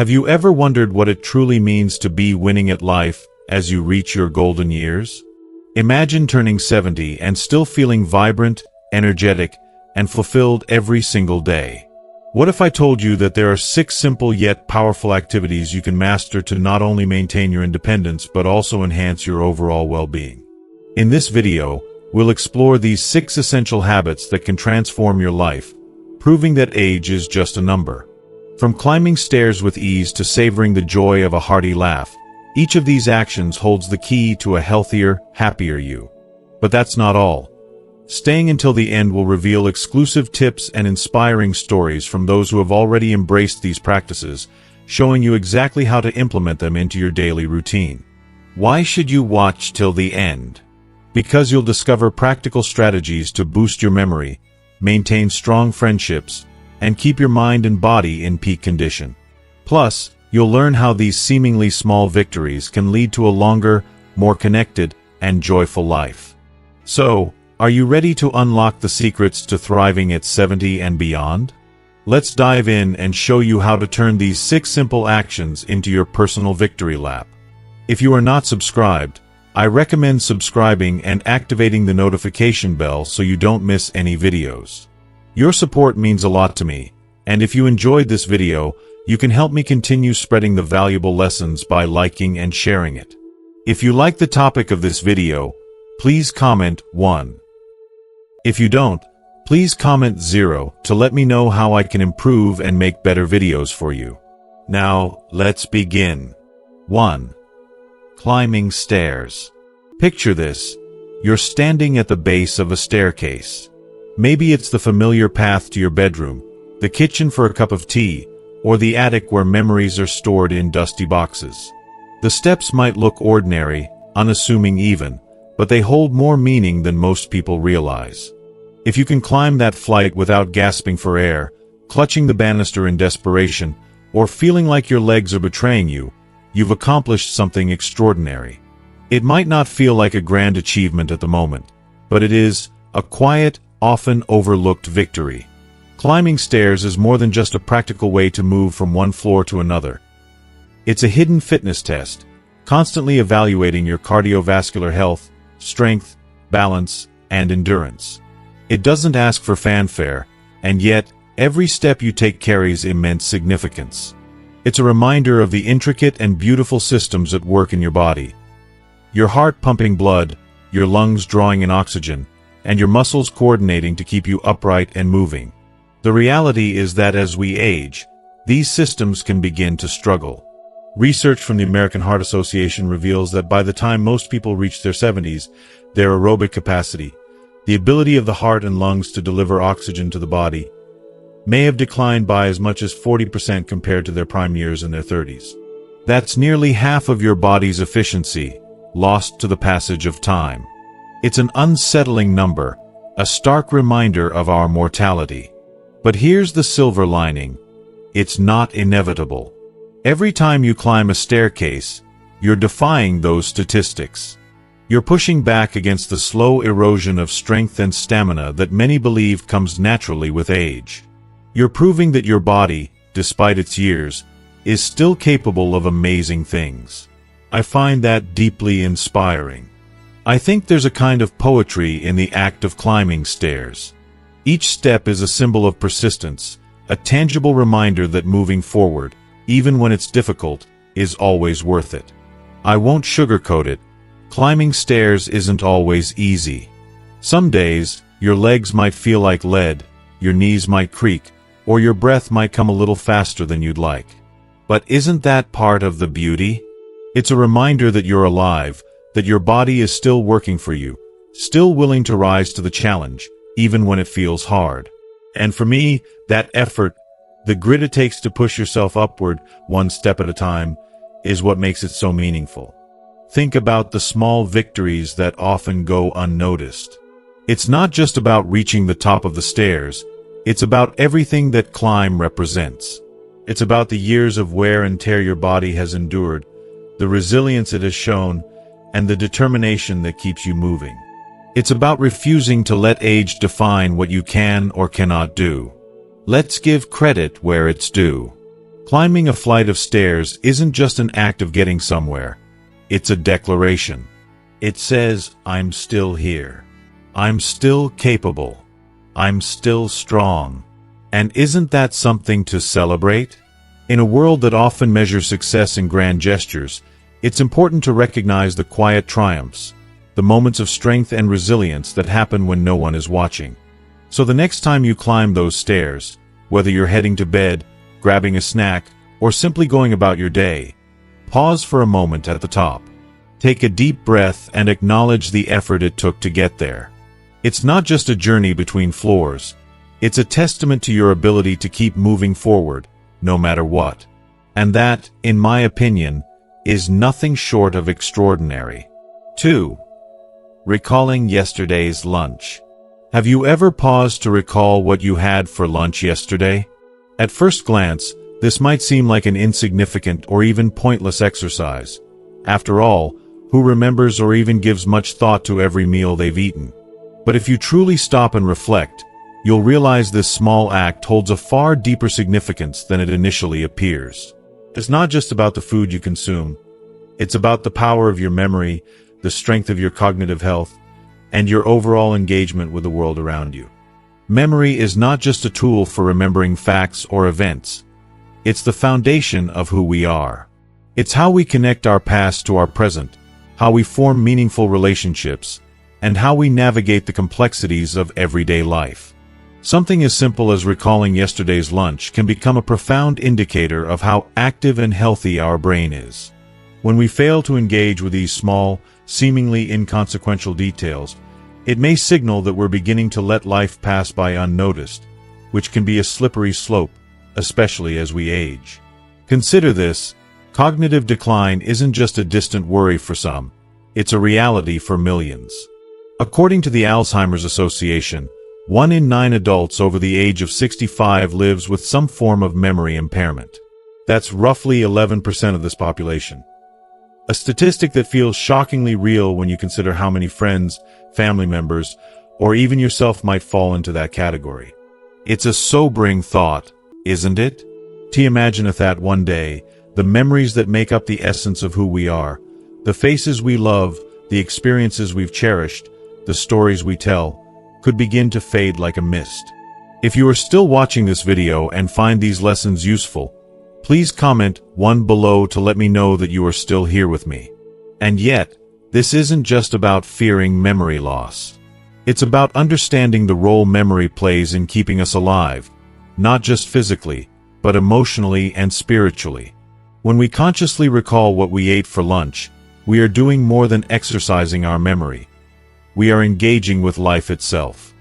Have you ever wondered what it truly means to be winning at life as you reach your golden years? Imagine turning 70 and still feeling vibrant, energetic, and fulfilled every single day. What if I told you that there are 6 simple yet powerful activities you can master to not only maintain your independence but also enhance your overall well-being? In this video, we'll explore these 6 essential habits that can transform your life, proving that age is just a number. From climbing stairs with ease to savoring the joy of a hearty laugh, each of these actions holds the key to a healthier, happier you. But that's not all. Staying until the end will reveal exclusive tips and inspiring stories from those who have already embraced these practices, showing you exactly how to implement them into your daily routine. Why should you watch till the end? Because you'll discover practical strategies to boost your memory, maintain strong friendships, and keep your mind and body in peak condition. Plus, you'll learn how these seemingly small victories can lead to a longer, more connected, and joyful life. So, are you ready to unlock the secrets to thriving at 70 and beyond? Let's dive in and show you how to turn these 6 simple actions into your personal victory lap. If you are not subscribed, I recommend subscribing and activating the notification bell so you don't miss any videos. Your support means a lot to me, and if you enjoyed this video, you can help me continue spreading the valuable lessons by liking and sharing it. If you like the topic of this video, please comment 1. If you don't, please comment 0 to let me know how I can improve and make better videos for you. Now, let's begin. 1. Climbing stairs. Picture this. You're standing at the base of a staircase. Maybe it's the familiar path to your bedroom, the kitchen for a cup of tea, or the attic where memories are stored in dusty boxes. The steps might look ordinary, unassuming even, but they hold more meaning than most people realize. If you can climb that flight without gasping for air, clutching the banister in desperation, or feeling like your legs are betraying you, you've accomplished something extraordinary. It might not feel like a grand achievement at the moment, but it is a quiet, often overlooked victory. Climbing stairs is more than just a practical way to move from one floor to another. It's a hidden fitness test, constantly evaluating your cardiovascular health, strength, balance, and endurance. It doesn't ask for fanfare, and yet, every step you take carries immense significance. It's a reminder of the intricate and beautiful systems at work in your body. Your heart pumping blood, your lungs drawing in oxygen, and your muscles coordinating to keep you upright and moving. The reality is that as we age, these systems can begin to struggle. Research from the American Heart Association reveals that by the time most people reach their 70s, their aerobic capacity, the ability of the heart and lungs to deliver oxygen to the body, may have declined by as much as 40% compared to their prime years in their 30s. That's nearly half of your body's efficiency, lost to the passage of time. It's an unsettling number, a stark reminder of our mortality. But here's the silver lining. It's not inevitable. Every time you climb a staircase, you're defying those statistics. You're pushing back against the slow erosion of strength and stamina that many believe comes naturally with age. You're proving that your body, despite its years, is still capable of amazing things. I find that deeply inspiring. I think there's a kind of poetry in the act of climbing stairs. Each step is a symbol of persistence, a tangible reminder that moving forward, even when it's difficult, is always worth it. I won't sugarcoat it. Climbing stairs isn't always easy. Some days, your legs might feel like lead, your knees might creak, or your breath might come a little faster than you'd like. But isn't that part of the beauty? It's a reminder that you're alive, that your body is still working for you, still willing to rise to the challenge, even when it feels hard. And for me, that effort, the grit it takes to push yourself upward one step at a time, is what makes it so meaningful. Think about the small victories that often go unnoticed. It's not just about reaching the top of the stairs, it's about everything that climb represents. It's about the years of wear and tear your body has endured, the resilience it has shown, and the determination that keeps you moving. It's about refusing to let age define what you can or cannot do. Let's give credit where it's due. Climbing a flight of stairs isn't just an act of getting somewhere. It's a declaration. It says, I'm still here. I'm still capable. I'm still strong. And isn't that something to celebrate? In a world that often measures success in grand gestures, it's important to recognize the quiet triumphs, the moments of strength and resilience that happen when no one is watching. So the next time you climb those stairs, whether you're heading to bed, grabbing a snack, or simply going about your day, pause for a moment at the top. Take a deep breath and acknowledge the effort it took to get there. It's not just a journey between floors. It's a testament to your ability to keep moving forward, no matter what. And that, in my opinion, is nothing short of extraordinary. 2. Recalling yesterday's lunch. Have you ever paused to recall what you had for lunch yesterday? At first glance, this might seem like an insignificant or even pointless exercise. After all, who remembers or even gives much thought to every meal they've eaten? But if you truly stop and reflect, you'll realize this small act holds a far deeper significance than it initially appears. It's not just about the food you consume. It's about the power of your memory, the strength of your cognitive health, and your overall engagement with the world around you. Memory is not just a tool for remembering facts or events. It's the foundation of who we are. It's how we connect our past to our present, how we form meaningful relationships, and how we navigate the complexities of everyday life. Something as simple as recalling yesterday's lunch can become a profound indicator of how active and healthy our brain is. When we fail to engage with these small, seemingly inconsequential details, it may signal that we're beginning to let life pass by unnoticed, which can be a slippery slope, especially as we age. Consider this: cognitive decline isn't just a distant worry for some, it's a reality for millions. According to the Alzheimer's Association, 1 in 9 adults over the age of 65 lives with some form of memory impairment. That's roughly 11% of this population. A statistic that feels shockingly real when you consider how many friends, family members, or even yourself might fall into that category. It's a sobering thought, isn't it? To imagine if that one day, the memories that make up the essence of who we are, the faces we love, the experiences we've cherished, the stories we tell, could begin to fade like a mist. If you are still watching this video and find these lessons useful, please comment 1 below to let me know that you are still here with me. And yet, this isn't just about fearing memory loss. It's about understanding the role memory plays in keeping us alive, not just physically, but emotionally and spiritually. When we consciously recall what we ate for lunch, we are doing more than exercising our memory. We are engaging with life itself.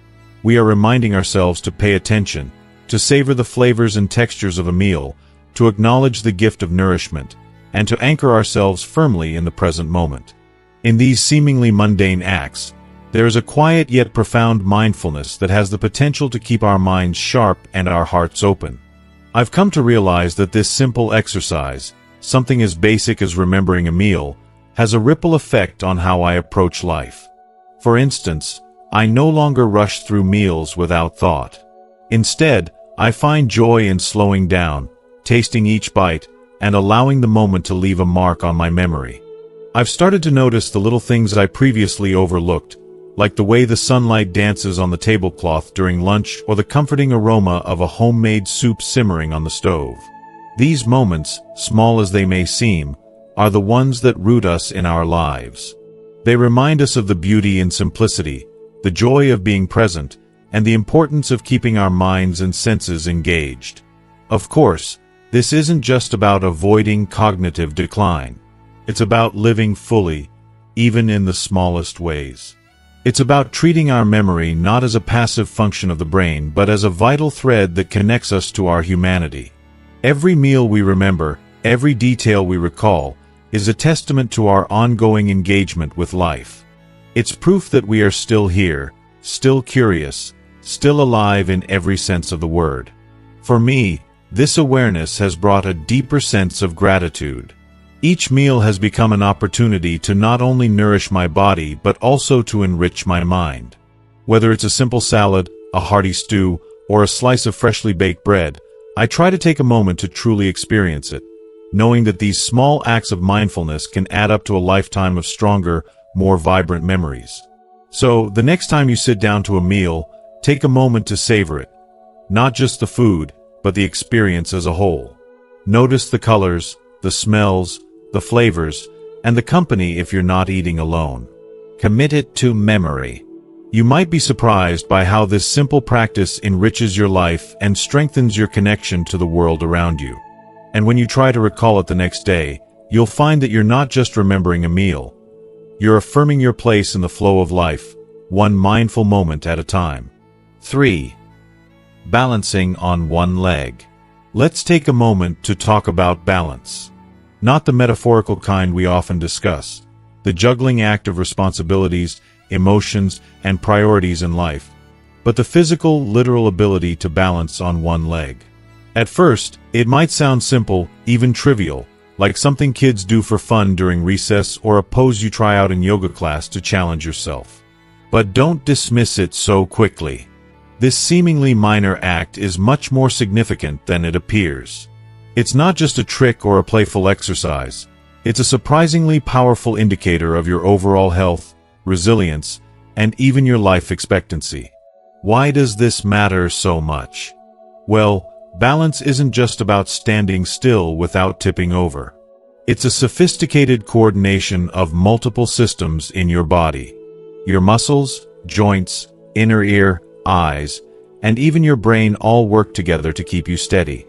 We are reminding ourselves to pay attention, to savor the flavors and textures of a meal, to acknowledge the gift of nourishment, and to anchor ourselves firmly in the present moment. In these seemingly mundane acts, there is a quiet yet profound mindfulness that has the potential to keep our minds sharp and our hearts open. I've come to realize that this simple exercise, something as basic as remembering a meal, has a ripple effect on how I approach life. For instance, I no longer rush through meals without thought. Instead, I find joy in slowing down, tasting each bite, and allowing the moment to leave a mark on my memory. I've started to notice the little things I previously overlooked, like the way the sunlight dances on the tablecloth during lunch or the comforting aroma of a homemade soup simmering on the stove. These moments, small as they may seem, are the ones that root us in our lives. They remind us of the beauty and simplicity, the joy of being present, and the importance of keeping our minds and senses engaged. Of course, this isn't just about avoiding cognitive decline. It's about living fully, even in the smallest ways. It's about treating our memory not as a passive function of the brain, but as a vital thread that connects us to our humanity. Every meal we remember, every detail we recall, is a testament to our ongoing engagement with life. It's proof that we are still here, still curious, still alive in every sense of the word. For me, this awareness has brought a deeper sense of gratitude. Each meal has become an opportunity to not only nourish my body but also to enrich my mind. Whether it's a simple salad, a hearty stew, or a slice of freshly baked bread, I try to take a moment to truly experience it, knowing that these small acts of mindfulness can add up to a lifetime of stronger, more vibrant memories. So, the next time you sit down to a meal, take a moment to savor it. Not just the food, but the experience as a whole. Notice the colors, the smells, the flavors, and the company if you're not eating alone. Commit it to memory. You might be surprised by how this simple practice enriches your life and strengthens your connection to the world around you. And when you try to recall it the next day, you'll find that you're not just remembering a meal. You're affirming your place in the flow of life, one mindful moment at a time. 3. Balancing on one leg. Let's take a moment to talk about balance. Not the metaphorical kind we often discuss, the juggling act of responsibilities, emotions, and priorities in life, but the physical, literal ability to balance on one leg. At first, it might sound simple, even trivial, like something kids do for fun during recess or a pose you try out in yoga class to challenge yourself. But don't dismiss it so quickly. This seemingly minor act is much more significant than it appears. It's not just a trick or a playful exercise. It's a surprisingly powerful indicator of your overall health, resilience, and even your life expectancy. Why does this matter so much? Well, balance isn't just about standing still without tipping over. It's a sophisticated coordination of multiple systems in your body. Your muscles, joints, inner ear, eyes, and even your brain all work together to keep you steady.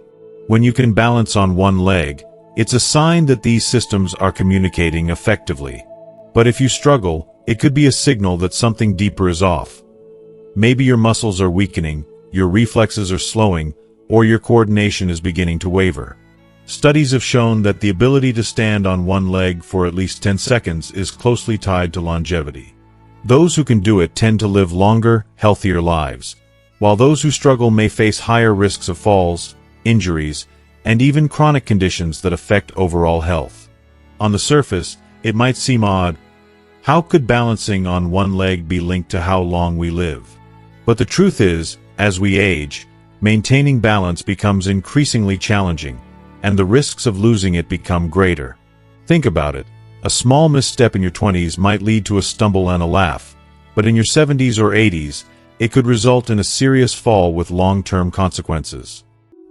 When you can balance on one leg, it's a sign that these systems are communicating effectively. But if you struggle, it could be a signal that something deeper is off. Maybe your muscles are weakening, your reflexes are slowing, or your coordination is beginning to waver. Studies have shown that the ability to stand on one leg for at least 10 seconds is closely tied to longevity. Those who can do it tend to live longer, healthier lives, while those who struggle may face higher risks of falls, injuries, and even chronic conditions that affect overall health. On the surface, it might seem odd. How could balancing on one leg be linked to how long we live? But the truth is, as we age, maintaining balance becomes increasingly challenging, and the risks of losing it become greater. Think about it. A small misstep in your 20s might lead to a stumble and a laugh, but in your 70s or 80s, it could result in a serious fall with long-term consequences.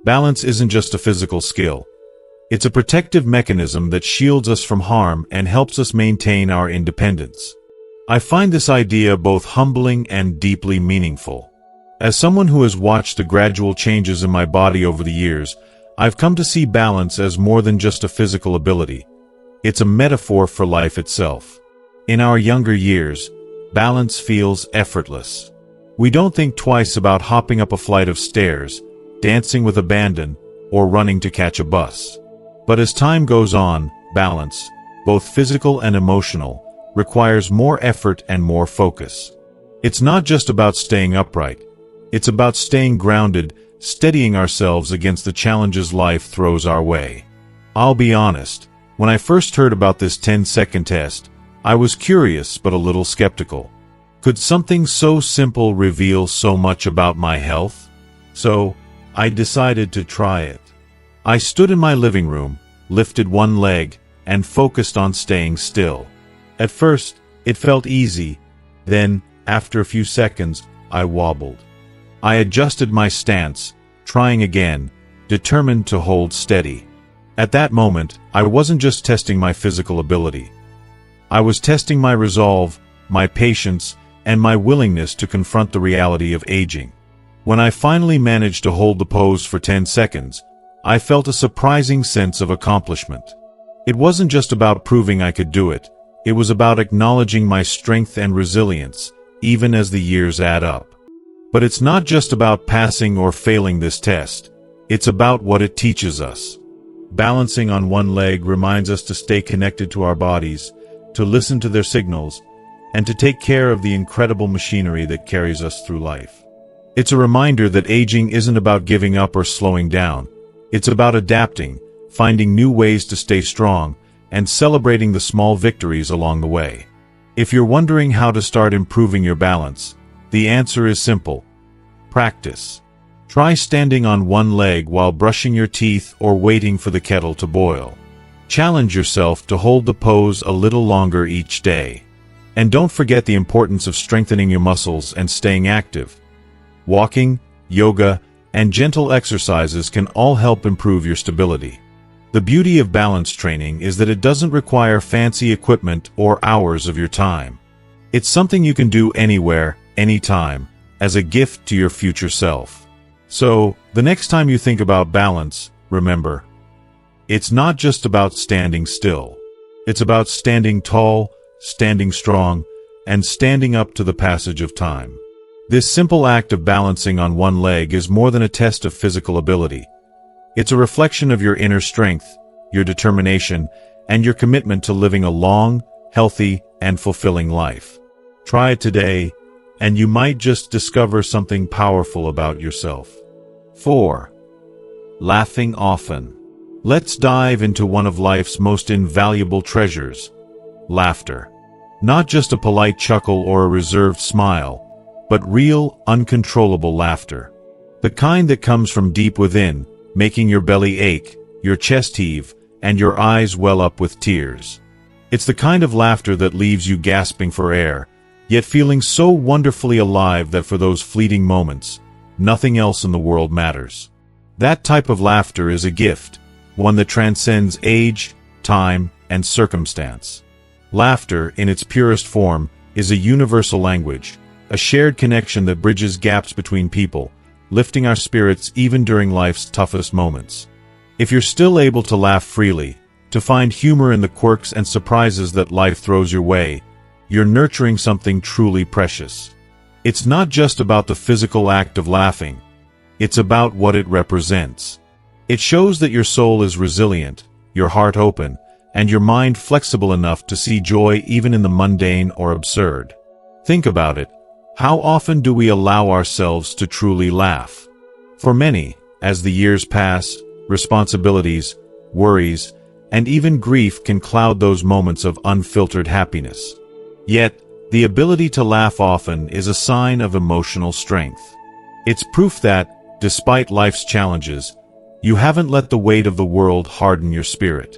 Balance isn't just a physical skill. It's a protective mechanism that shields us from harm and helps us maintain our independence. I find this idea both humbling and deeply meaningful. As someone who has watched the gradual changes in my body over the years, I've come to see balance as more than just a physical ability. It's a metaphor for life itself. In our younger years, balance feels effortless. We don't think twice about hopping up a flight of stairs, dancing with abandon, or running to catch a bus. But as time goes on, balance, both physical and emotional, requires more effort and more focus. It's not just about staying upright. It's about staying grounded, steadying ourselves against the challenges life throws our way. I'll be honest. When I first heard about this 10-second test, I was curious but a little skeptical. Could something so simple reveal so much about my health? So, I decided to try it. I stood in my living room, lifted one leg, and focused on staying still. At first, it felt easy. Then, after a few seconds, I wobbled. I adjusted my stance, trying again, determined to hold steady. At that moment, I wasn't just testing my physical ability. I was testing my resolve, my patience, and my willingness to confront the reality of aging. When I finally managed to hold the pose for 10 seconds, I felt a surprising sense of accomplishment. It wasn't just about proving I could do it. It was about acknowledging my strength and resilience, even as the years add up. But it's not just about passing or failing this test. It's about what it teaches us. Balancing on one leg reminds us to stay connected to our bodies, to listen to their signals, and to take care of the incredible machinery that carries us through life. It's a reminder that aging isn't about giving up or slowing down. It's about adapting, finding new ways to stay strong, and celebrating the small victories along the way. If you're wondering how to start improving your balance, the answer is simple. Practice. Try standing on one leg while brushing your teeth or waiting for the kettle to boil. Challenge yourself to hold the pose a little longer each day. And don't forget the importance of strengthening your muscles and staying active. Walking, yoga, and gentle exercises can all help improve your stability. The beauty of balance training is that it doesn't require fancy equipment or hours of your time. It's something you can do anywhere, anytime, as a gift to your future self. So, the next time you think about balance, remember, it's not just about standing still. It's about standing tall, standing strong, and standing up to the passage of time. This simple act of balancing on one leg is more than a test of physical ability. It's a reflection of your inner strength, your determination, and your commitment to living a long, healthy, and fulfilling life. Try it today, and you might just discover something powerful about yourself. 4. Laughing often. Let's dive into one of life's most invaluable treasures: laughter. Not just a polite chuckle or a reserved smile, but real, uncontrollable laughter. The kind that comes from deep within, making your belly ache, your chest heave, and your eyes well up with tears. It's the kind of laughter that leaves you gasping for air, yet feeling so wonderfully alive that for those fleeting moments, nothing else in the world matters. That type of laughter is a gift, one that transcends age, time, and circumstance. Laughter, in its purest form, is a universal language, a shared connection that bridges gaps between people, lifting our spirits even during life's toughest moments. If you're still able to laugh freely, to find humor in the quirks and surprises that life throws your way, you're nurturing something truly precious. It's not just about the physical act of laughing. It's about what it represents. It shows that your soul is resilient, your heart open, and your mind flexible enough to see joy even in the mundane or absurd. Think about it. How often do we allow ourselves to truly laugh? For many, as the years pass, responsibilities, worries, and even grief can cloud those moments of unfiltered happiness. Yet, the ability to laugh often is a sign of emotional strength. It's proof that, despite life's challenges, you haven't let the weight of the world harden your spirit.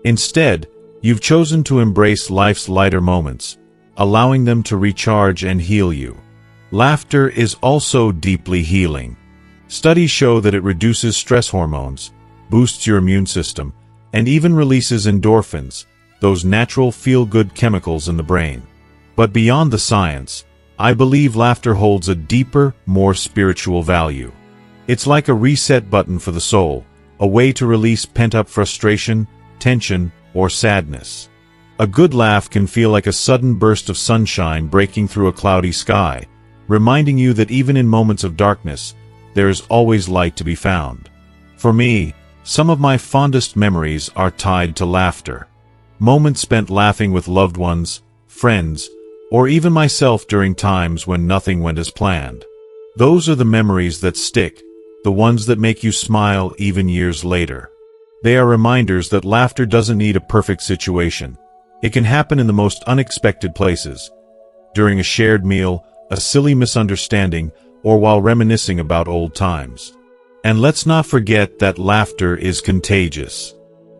Instead, you've chosen to embrace life's lighter moments, allowing them to recharge and heal you. Laughter is also deeply healing. Studies show that it reduces stress hormones, boosts your immune system, and even releases endorphins, those natural feel-good chemicals in the brain. But beyond the science, I believe laughter holds a deeper, more spiritual value. It's like a reset button for the soul, a way to release pent-up frustration, tension, or sadness. A good laugh can feel like a sudden burst of sunshine breaking through a cloudy sky, reminding you that even in moments of darkness, there is always light to be found. For me, some of my fondest memories are tied to laughter. Moments spent laughing with loved ones, friends, or even myself during times when nothing went as planned. Those are the memories that stick, the ones that make you smile even years later. They are reminders that laughter doesn't need a perfect situation. It can happen in the most unexpected places. During a shared meal, a silly misunderstanding, or while reminiscing about old times. And let's not forget that laughter is contagious.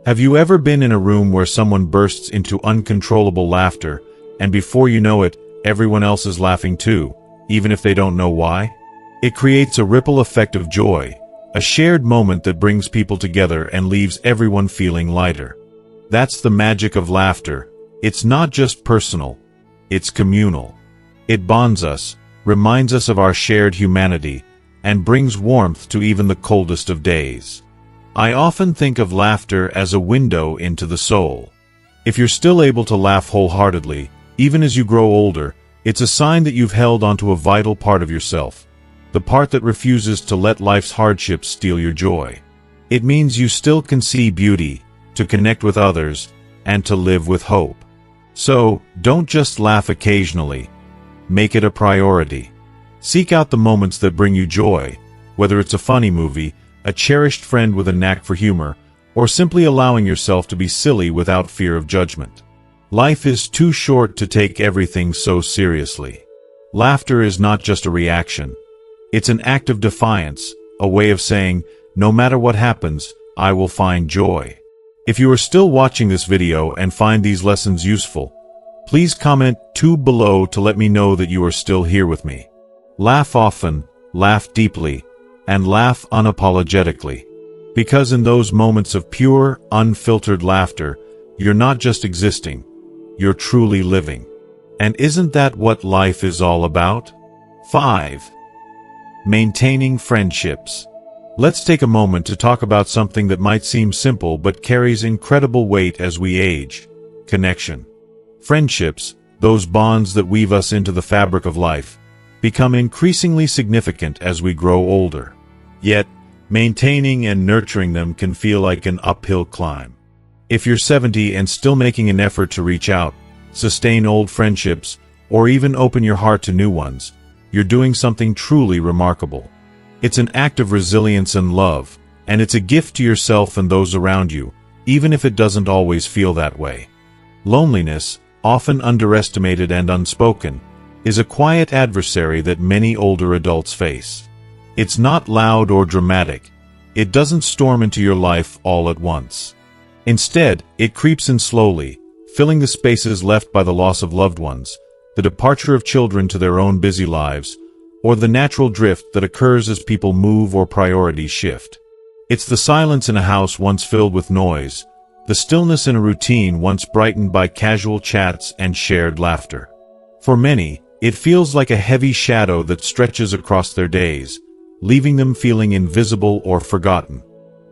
Have you ever been in a room where someone bursts into uncontrollable laughter, and before you know it, everyone else is laughing too, even if they don't know why? It creates a ripple effect of joy, a shared moment that brings people together and leaves everyone feeling lighter. That's the magic of laughter. It's not just personal, it's communal. It bonds us, reminds us of our shared humanity, and brings warmth to even the coldest of days. I often think of laughter as a window into the soul. If you're still able to laugh wholeheartedly, even as you grow older, it's a sign that you've held onto a vital part of yourself, the part that refuses to let life's hardships steal your joy. It means you still can see beauty, to connect with others, and to live with hope. So, don't just laugh occasionally. Make it a priority. Seek out the moments that bring you joy, whether it's a funny movie, a cherished friend with a knack for humor, or simply allowing yourself to be silly without fear of judgment. Life is too short to take everything so seriously. Laughter is not just a reaction. It's an act of defiance, a way of saying, no matter what happens, I will find joy. If you are still watching this video and find these lessons useful, please comment 2 below to let me know that you are still here with me. Laugh often, laugh deeply, and laugh unapologetically. Because in those moments of pure, unfiltered laughter, you're not just existing, you're truly living. And isn't that what life is all about? 5. Maintaining friendships. Let's take a moment to talk about something that might seem simple but carries incredible weight as we age: connection. Friendships, those bonds that weave us into the fabric of life, become increasingly significant as we grow older. Yet, maintaining and nurturing them can feel like an uphill climb. If you're 70 and still making an effort to reach out, sustain old friendships, or even open your heart to new ones, you're doing something truly remarkable. It's an act of resilience and love, and it's a gift to yourself and those around you, even if it doesn't always feel that way. Loneliness, often underestimated and unspoken, is a quiet adversary that many older adults face. It's not loud or dramatic. It doesn't storm into your life all at once. Instead, it creeps in slowly, filling the spaces left by the loss of loved ones, the departure of children to their own busy lives, or the natural drift that occurs as people move or priorities shift. It's the silence in a house once filled with noise, the stillness in a routine once brightened by casual chats and shared laughter. For many, it feels like a heavy shadow that stretches across their days, leaving them feeling invisible or forgotten.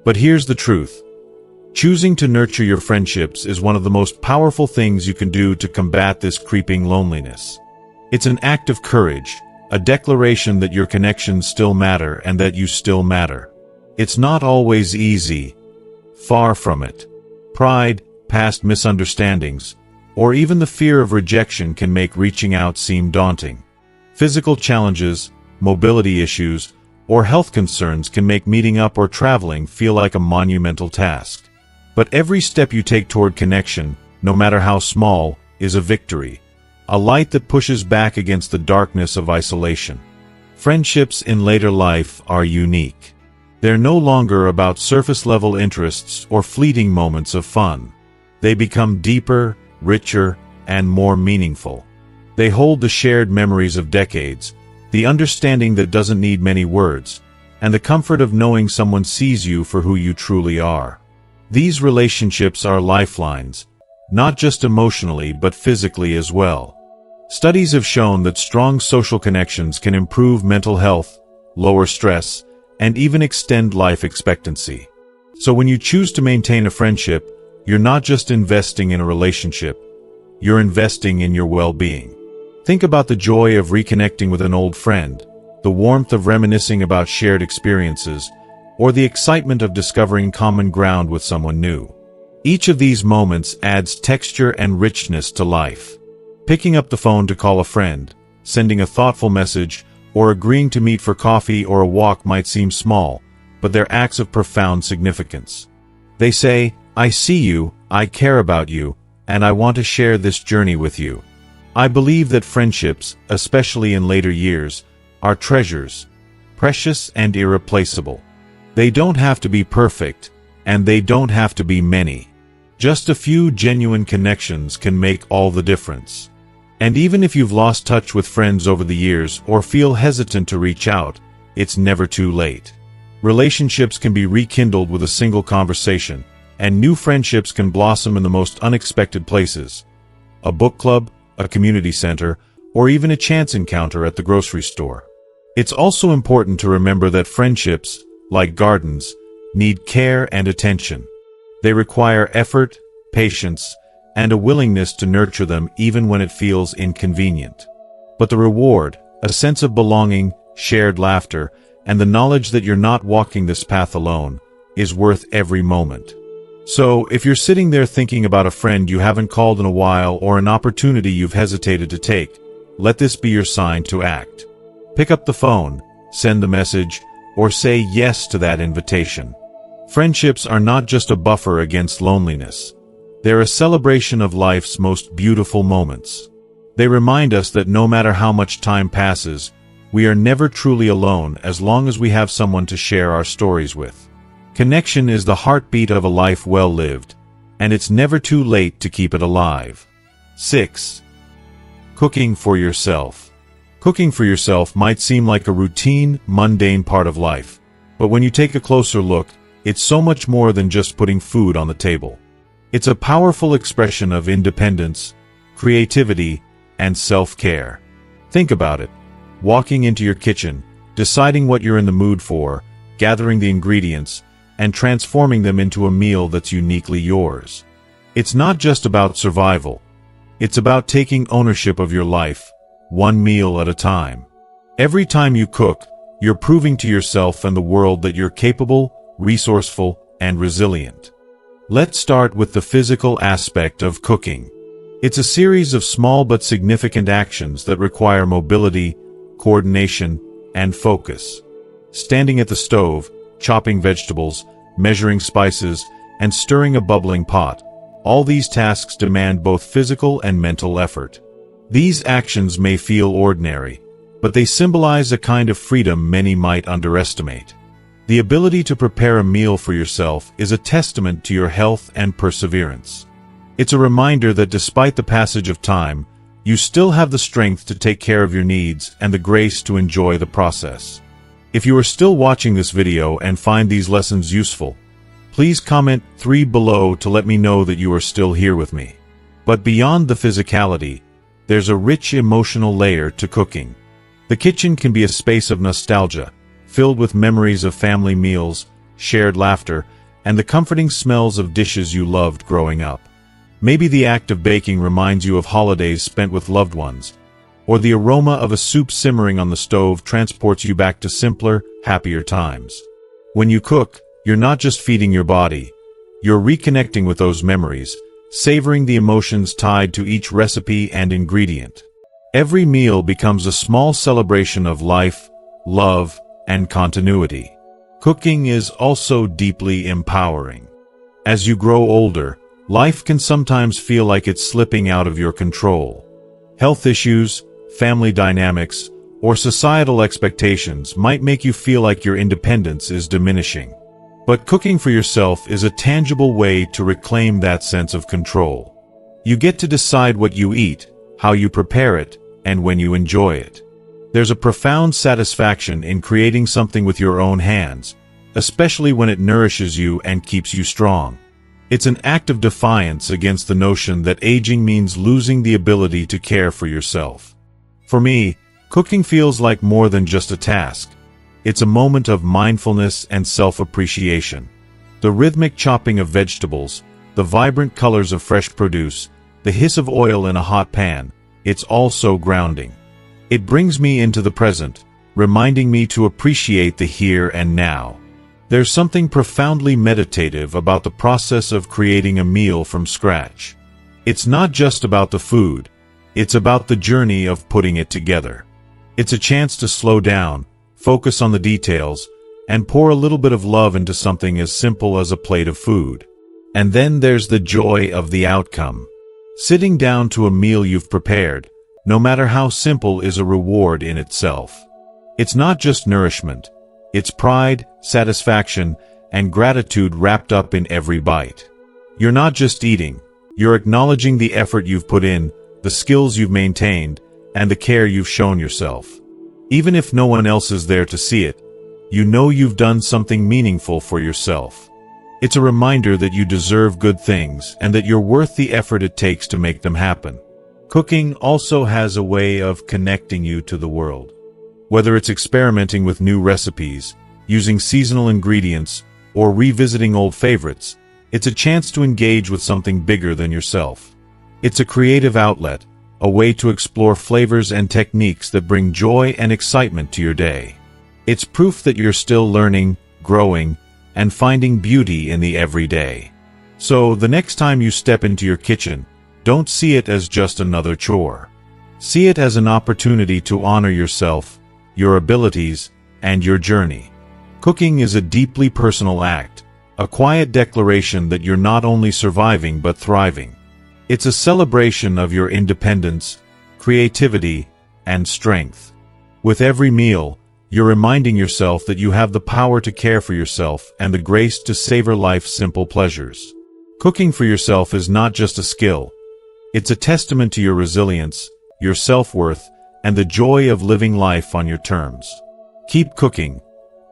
But here's the truth. Choosing to nurture your friendships is one of the most powerful things you can do to combat this creeping loneliness. It's an act of courage, a declaration that your connections still matter and that you still matter. It's not always easy. Far from it. Pride, past misunderstandings, or even the fear of rejection can make reaching out seem daunting. Physical challenges, mobility issues, or health concerns can make meeting up or traveling feel like a monumental task. But every step you take toward connection, no matter how small, is a victory. A light that pushes back against the darkness of isolation. Friendships in later life are unique. They're no longer about surface-level interests or fleeting moments of fun. They become deeper, richer, and more meaningful. They hold the shared memories of decades, the understanding that doesn't need many words, and the comfort of knowing someone sees you for who you truly are. These relationships are lifelines, not just emotionally but physically as well. Studies have shown that strong social connections can improve mental health, lower stress, and even extend life expectancy. So when you choose to maintain a friendship, you're not just investing in a relationship, you're investing in your well-being. Think about the joy of reconnecting with an old friend, the warmth of reminiscing about shared experiences, or the excitement of discovering common ground with someone new. Each of these moments adds texture and richness to life. Picking up the phone to call a friend, sending a thoughtful message, or agreeing to meet for coffee or a walk might seem small, but they're acts of profound significance. They say, I see you, I care about you, and I want to share this journey with you. I believe that friendships, especially in later years, are treasures, precious and irreplaceable. They don't have to be perfect, and they don't have to be many. Just a few genuine connections can make all the difference. And even if you've lost touch with friends over the years or feel hesitant to reach out, it's never too late. Relationships can be rekindled with a single conversation, and new friendships can blossom in the most unexpected places. A book club, a community center, or even a chance encounter at the grocery store. It's also important to remember that friendships, like gardens, need care and attention. They require effort, patience, and a willingness to nurture them even when it feels inconvenient. But the reward, a sense of belonging, shared laughter, and the knowledge that you're not walking this path alone, is worth every moment. So, if you're sitting there thinking about a friend you haven't called in a while or an opportunity you've hesitated to take, let this be your sign to act. Pick up the phone, send a message, or say yes to that invitation. Friendships are not just a buffer against loneliness. They're a celebration of life's most beautiful moments. They remind us that no matter how much time passes, we are never truly alone as long as we have someone to share our stories with. Connection is the heartbeat of a life well lived, and it's never too late to keep it alive. 6. Cooking for yourself. Cooking for yourself might seem like a routine, mundane part of life, but when you take a closer look, it's so much more than just putting food on the table. It's a powerful expression of independence, creativity, and self-care. Think about it. Walking into your kitchen, deciding what you're in the mood for, gathering the ingredients, and transforming them into a meal that's uniquely yours. It's not just about survival. It's about taking ownership of your life, one meal at a time. Every time you cook, you're proving to yourself and the world that you're capable, resourceful, and resilient. Let's start with the physical aspect of cooking. It's a series of small but significant actions that require mobility, coordination, and focus. Standing at the stove, chopping vegetables, measuring spices, and stirring a bubbling pot, all these tasks demand both physical and mental effort. These actions may feel ordinary, but they symbolize a kind of freedom many might underestimate. The ability to prepare a meal for yourself is a testament to your health and perseverance. It's a reminder that despite the passage of time, you still have the strength to take care of your needs and the grace to enjoy the process. If you are still watching this video and find these lessons useful, please comment 3 below to let me know that you are still here with me. But beyond the physicality, there's a rich emotional layer to cooking. The kitchen can be a space of nostalgia, filled with memories of family meals, shared laughter, and the comforting smells of dishes you loved growing up. Maybe the act of baking reminds you of holidays spent with loved ones, or the aroma of a soup simmering on the stove transports you back to simpler, happier times. When you cook, you're not just feeding your body, you're reconnecting with those memories, savoring the emotions tied to each recipe and ingredient. Every meal becomes a small celebration of life, love, and continuity. Cooking is also deeply empowering. As you grow older, life can sometimes feel like it's slipping out of your control. Health issues, family dynamics, or societal expectations might make you feel like your independence is diminishing. But cooking for yourself is a tangible way to reclaim that sense of control. You get to decide what you eat, how you prepare it, and when you enjoy it. There's a profound satisfaction in creating something with your own hands, especially when it nourishes you and keeps you strong. It's an act of defiance against the notion that aging means losing the ability to care for yourself. For me, cooking feels like more than just a task. It's a moment of mindfulness and self-appreciation. The rhythmic chopping of vegetables, the vibrant colors of fresh produce, the hiss of oil in a hot pan, it's all so grounding. It brings me into the present, reminding me to appreciate the here and now. There's something profoundly meditative about the process of creating a meal from scratch. It's not just about the food, it's about the journey of putting it together. It's a chance to slow down, focus on the details, and pour a little bit of love into something as simple as a plate of food. And then there's the joy of the outcome. Sitting down to a meal you've prepared, no matter how simple, is a reward in itself. It's not just nourishment, it's pride, satisfaction, and gratitude wrapped up in every bite. You're not just eating, you're acknowledging the effort you've put in, the skills you've maintained, and the care you've shown yourself. Even if no one else is there to see it, you know you've done something meaningful for yourself. It's a reminder that you deserve good things and that you're worth the effort it takes to make them happen. Cooking also has a way of connecting you to the world. Whether it's experimenting with new recipes, using seasonal ingredients, or revisiting old favorites, it's a chance to engage with something bigger than yourself. It's a creative outlet, a way to explore flavors and techniques that bring joy and excitement to your day. It's proof that you're still learning, growing, and finding beauty in the everyday. So, the next time you step into your kitchen, don't see it as just another chore. See it as an opportunity to honor yourself, your abilities, and your journey. Cooking is a deeply personal act, a quiet declaration that you're not only surviving but thriving. It's a celebration of your independence, creativity, and strength. With every meal, you're reminding yourself that you have the power to care for yourself and the grace to savor life's simple pleasures. Cooking for yourself is not just a skill. It's a testament to your resilience, your self-worth, and the joy of living life on your terms. Keep cooking.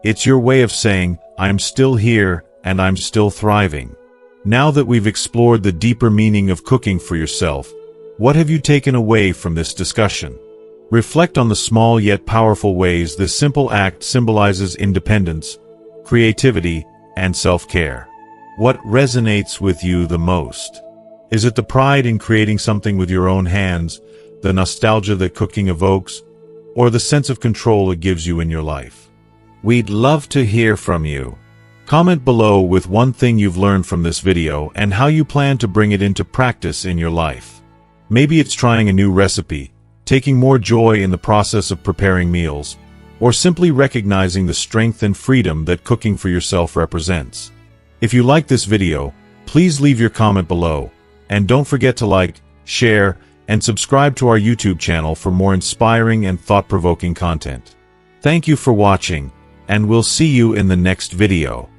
It's your way of saying, I'm still here and I'm still thriving. Now that we've explored the deeper meaning of cooking for yourself, what have you taken away from this discussion? Reflect on the small yet powerful ways this simple act symbolizes independence, creativity, and self-care. What resonates with you the most? Is it the pride in creating something with your own hands, the nostalgia that cooking evokes, or the sense of control it gives you in your life? We'd love to hear from you. Comment below with one thing you've learned from this video and how you plan to bring it into practice in your life. Maybe it's trying a new recipe, taking more joy in the process of preparing meals, or simply recognizing the strength and freedom that cooking for yourself represents. If you like this video, please leave your comment below, and don't forget to like, share, and subscribe to our YouTube channel for more inspiring and thought-provoking content. Thank you for watching, and we'll see you in the next video.